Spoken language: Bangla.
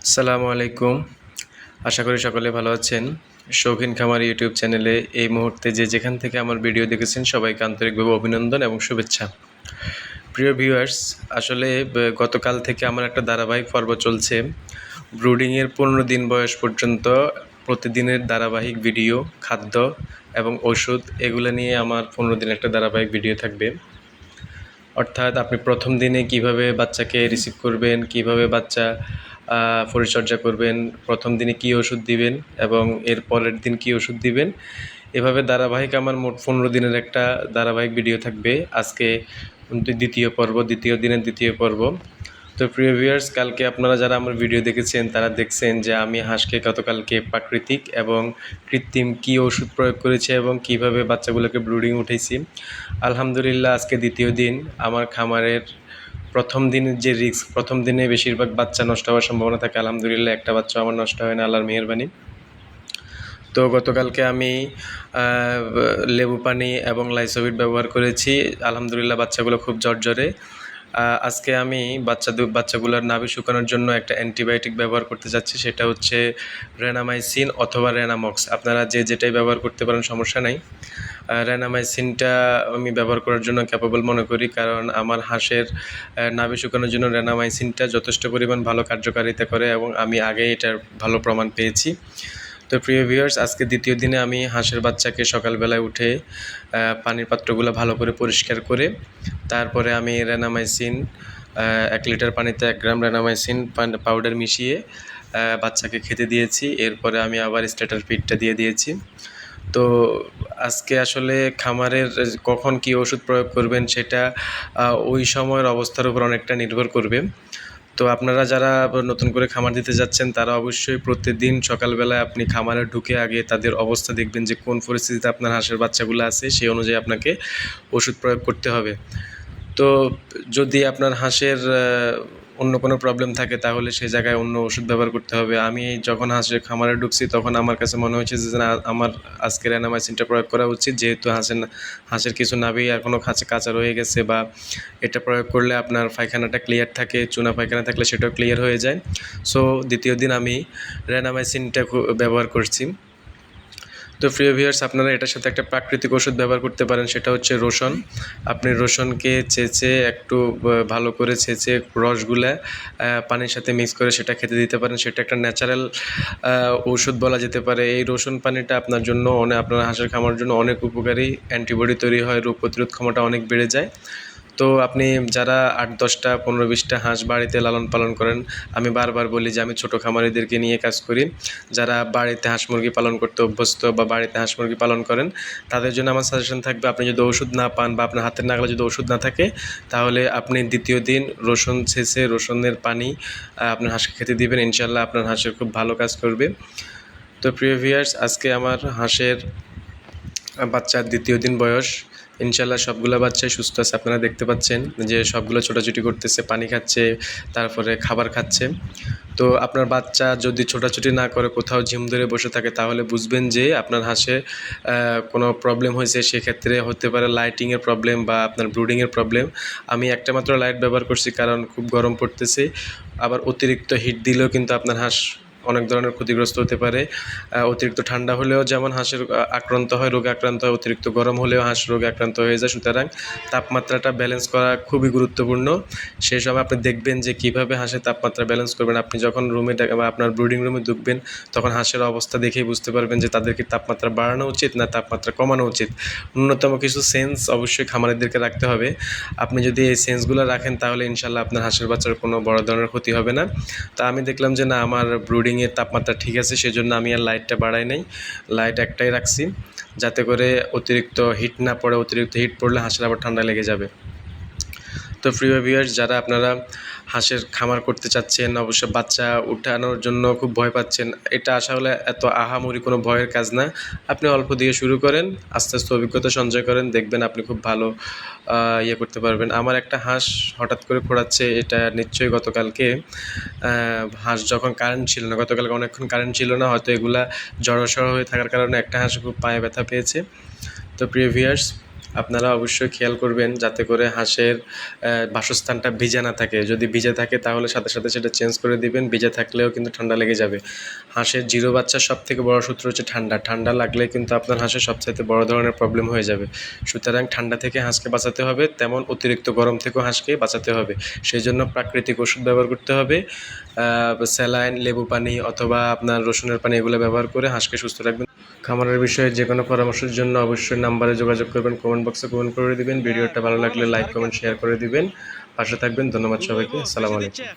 আসসালামু আলাইকুম। আশা করি সকলে ভালো আছেন। শৌখিন খামার ইউটিউব চ্যানেলে এই মুহূর্তে যেখান থেকে আমার ভিডিও দেখেছেন সবাইকে আন্তরিকভাবে অভিনন্দন এবং শুভেচ্ছা। প্রিয় ভিউয়ার্স, আসলে গতকাল থেকে আমার একটা ধারাবাহিক পর্ব চলছে। ব্রুডিংয়ের 15 দিন বয়স পর্যন্ত প্রতিদিনের ধারাবাহিক ভিডিও, খাদ্য এবং ওষুধ এগুলো নিয়ে আমার 15 দিন একটা ধারাবাহিক ভিডিও থাকবে। অর্থাৎ আপনি প্রথম দিনে কিভাবে বাচ্চাকে রিসিভ করবেন, কিভাবে বাচ্চা পরিচর্যা করবেন, প্রথম দিনে কী ওষুধ দিবেন এবং এর পরের দিন কী ওষুধ দিবেন, এভাবে ধারাবাহিক আমার মোট 15 দিনের একটা ধারাবাহিক ভিডিও থাকবে। আজকে দ্বিতীয় দিনের দ্বিতীয় পর্ব। তো প্রিয় ভিউয়ার্স, কালকে আপনারা যারা আমার ভিডিও দেখেছেন তারা দেখছেন যে আমি হাঁসকে গতকালকে প্রাকৃতিক এবং কৃত্রিম কী ওষুধ প্রয়োগ করেছি এবং কিভাবে বাচ্চাগুলোকে ব্রুডিং উঠেছি। আলহামদুলিল্লাহ, আজকে দ্বিতীয় দিন। আমার খামারের প্রথম দিনের যে রিস্ক, প্রথম দিনে বেশিরভাগ বাচ্চা নষ্ট হওয়ার সম্ভাবনা থাকে। আলহামদুলিল্লাহ, একটা বাচ্চা আমার নষ্ট হয় না, আল্লাহর মেহেরবানি। তো গতকালকে আমি লেবু পানি এবং লাইসোভিট ব্যবহার করেছি। আলহামদুলিল্লাহ, বাচ্চাগুলো খুব জ্বরে। আজকে আমি বাচ্চাগুলোর নাভি শুকানোর জন্য একটা অ্যান্টিবায়োটিক ব্যবহার করতে যাচ্ছি, সেটা হচ্ছে রেনামাইসিন অথবা রেনামক্স। আপনারা যেটাই ব্যবহার করতে পারেন, সমস্যা নাই। রেনামাইসিনটা আমি ব্যবহার করার জন্য ক্যাপেবল মনে করি, কারণ আমার হাঁসের নাভি শুকানোর জন্য রেনামাইসিনটা যথেষ্ট পরিমাণ ভালো কার্যকারিতা করে এবং আমি আগে এটার ভালো প্রমাণ পেয়েছি। তো প্রিয় ভিউয়ার্স, আজকে দ্বিতীয় দিনে আমি হাঁসের বাচ্চাকে সকালবেলায় উঠে পানির পাত্রগুলো ভালো করে পরিষ্কার করে তারপরে আমি রেনামাইসিন 1 লিটার পানিতে 1 গ্রাম রেনামাইসিন পাউডার মিশিয়ে বাচ্চাকে খেতে দিয়েছি। এরপরে আমি আবার স্টার্টার ফিডটা দিয়ে দিয়েছি। তো আজকে আসলে খামারের কখন কী ওষুধ প্রয়োগ করবেন সেটা ওই সময়ের অবস্থার উপর অনেকটা নির্ভর করবে। তো আপনারা যারা নতুন করে খামার দিতে যাচ্ছেন তারা অবশ্যই প্রতিদিন সকালবেলায় আপনি খামারে ঢুকে আগে তাদের অবস্থা দেখবেন যে কোন পরিস্থিতিতে আপনার হাঁসের বাচ্চাগুলো আছে, সেই অনুযায়ী আপনাকে ওষুধ প্রয়োগ করতে হবে। তো যদি আপনার হাঁসের অন্য কোনো প্রবলেম থাকে তাহলে সেই জায়গায় অন্য ওষুধ ব্যবহার করতে হবে। আমি যখন হাঁসের খামারে ঢুকছি তখন আমার কাছে মনে হয়েছে যে না, আমার আজকে রেনামাইসিনটা প্রয়োগ করা উচিত, যেহেতু হাঁসের কিছু নাভি এখনও কাঁচা রয়ে গেছে, বা এটা প্রয়োগ করলে আপনার পায়খানাটা ক্লিয়ার থাকে, চুনা পায়খানা থাকলে সেটাও ক্লিয়ার হয়ে যায়। সো দ্বিতীয় দিন আমি রেনামাইসিনটা ব্যবহার করছি। তো প্রিয় ভিউয়ার্স, আপনারা এটার সাথে একটা প্রাকৃতিক ওষুধ ব্যবহার করতে পারেন, সেটা হচ্ছে রসুন। আপনি রসুনকে চেঁচে একটু ভালো করে চেঁচে রসগুলা পানির সাথে মিক্স করে সেটা খেতে দিতে পারেন। সেটা একটা ন্যাচারাল ওষুধ বলা যেতে পারে। এই রসুন পানিটা আপনার জন্য আপনার হাঁসের খামার জন্য অনেক উপকারী। অ্যান্টিবডি তৈরি হয়, রোগ প্রতিরোধ ক্ষমতা অনেক বেড়ে যায়। তো আপনি যারা 8-10টা 15-20টা হাঁস বাড়িতে লালন পালন করেন, আমি বারবার বলি যে আমি ছোটো খামারিদেরকে নিয়ে কাজ করি। যারা বাড়িতে হাঁস মুরগি পালন করতে অভ্যস্ত বা বাড়িতে হাঁস মুরগি পালন করেন, তাদের জন্য আমার সাজেশন থাকবে, আপনি যদি ওষুধ না পান বা আপনার হাতের নাগালে যদি ওষুধ না থাকে, তাহলে আপনি দ্বিতীয় দিন রসুন ছেঁচে রসুনের পানি আপনার হাঁসকে খেতে দিবেন। ইনশাল্লাহ আপনার হাঁসের খুব ভালো কাজ করবে। তো প্রিয় ভিউয়ার্স, আজকে আমার হাঁসের বাচ্চার দ্বিতীয় দিন বয়স। ইনশাল্লাহ সবগুলো বাচ্চাই সুস্থ আছে। আপনারা দেখতে পাচ্ছেন যে সবগুলো ছোটাছুটি করতেছে, পানি খাচ্ছে, তারপরে খাবার খাচ্ছে। তো আপনার বাচ্চা যদি ছোটাছুটি না করে কোথাও ঝিম ধরে বসে থাকে, তাহলে বুঝবেন যে আপনার হাঁসে কোনো প্রবলেম হয়েছে। সেক্ষেত্রে হতে পারে লাইটিংয়ের প্রবলেম বা আপনার ব্রুডিংয়ের প্রবলেম। আমি একটা মাত্র লাইট ব্যবহার করছি, কারণ খুব গরম পড়তেছে। আবার অতিরিক্ত হিট দিলেও কিন্তু আপনার হাঁস অনেক ধরনের ক্ষতিগ্রস্ত হতে পারে। অতিরিক্ত ঠান্ডা হলেও যেমন হাঁসের রোগে আক্রান্ত হয়, অতিরিক্ত গরম হলেও হাঁস রোগে আক্রান্ত হয়ে যায়। সুতরাং তাপমাত্রাটা ব্যালেন্স করা খুবই গুরুত্বপূর্ণ। সেই সময় আপনি দেখবেন যে কীভাবে হাঁসের তাপমাত্রা ব্যালেন্স করবেন। আপনি যখন বা আপনার ব্রুডিং রুমে ঢুকবেন, তখন হাঁসের অবস্থা দেখেই বুঝতে পারবেন যে তাদেরকে তাপমাত্রা বাড়ানো উচিত না তাপমাত্রা কমানো উচিত। ন্যূনতম কিছু সেন্স অবশ্যই খামারিদেরকে রাখতে হবে। আপনি যদি এই সেন্সগুলো রাখেন, তাহলে ইনশাল্লাহ আপনার হাঁসের বাচ্চার কোনো বড় ধরনের ক্ষতি হবে না। তা আমি দেখলাম যে না, আমার ব্রুডিংয়ের তাপমাত্রা ঠিক আছে, সেজন্য আমি আর লাইটটা বাড়াই নাই, লাইট একটাই রাখছি, যাতে করে অতিরিক্ত হিট না পড়ে। অতিরিক্ত হিট পড়লে হাঁসের আবার ঠান্ডা লেগে যাবে। তো প্রিয় ভিউয়ার্স, যারা আপনারা হাঁসের খামার করতে চাচ্ছেন, অবশ্য বাচ্চা উঠানোর জন্য খুব ভয় পাচ্ছেন, এটা আসলে এত আহামরি কোনো ভয়ের কাজ না। আপনি অল্প দিয়ে শুরু করেন, আস্তে আস্তে অভিজ্ঞতা সঞ্চয় করেন, দেখবেন আপনি খুব ভালো করতে পারবেন। আমার একটা হাঁস হঠাৎ করে খোঁড়াচ্ছে, এটা নিশ্চয়ই গতকালকে হাঁস যখন কারেন্ট ছিল না, গতকালকে অনেকক্ষণ কারেন্ট ছিল না, হয়তো এগুলা জড়সড় হয়ে থাকার কারণে একটা হাঁস খুব পায়ে ব্যথা পেয়েছে। তো প্রিয় ভিউয়ার্স, আপনারা অবশ্যই খেয়াল করবেন যাতে করে হাঁসের বাসস্থানটা ভিজা না থাকে। যদি ভিজা থাকে তাহলে সাথে সাথে সেটা চেঞ্জ করে দিবেন, ভিজা থাকলেও কিন্তু ঠান্ডা লেগে যাবে। হাঁসের জিরো বাচ্চার সবথেকে বড় সূত্র হচ্ছে ঠান্ডা। ঠান্ডা লাগলে কিন্তু আপনার হাঁসের সবচাইতে বড় ধরনের প্রবলেম হয়ে যাবে। সুতরাং ঠান্ডা থেকে হাঁসকে বাঁচাতে হবে, তেমন অতিরিক্ত গরম থেকেও হাঁসকে বাঁচাতে হবে। সেই জন্য প্রাকৃতিক ওষুধ ব্যবহার করতে হবে, স্যালাইন, লেবু পানি অথবা আপনার রসুনের পানি এগুলো ব্যবহার করে হাঁসকে সুস্থ রাখবেন। খামারের বিষয়ে যে কোনো পরামর্শের জন্য অবশ্যই নাম্বারে যোগাযোগ করবেন, কমেন্ট বক্সে কমেন্ট করে দিবেন। ভিডিওটা ভালো লাগলে লাইক, কমেন্ট, শেয়ার করে দিবেন। পাশে থাকবেন। ধন্যবাদ সবাইকে। আসসালামু আলাইকুম।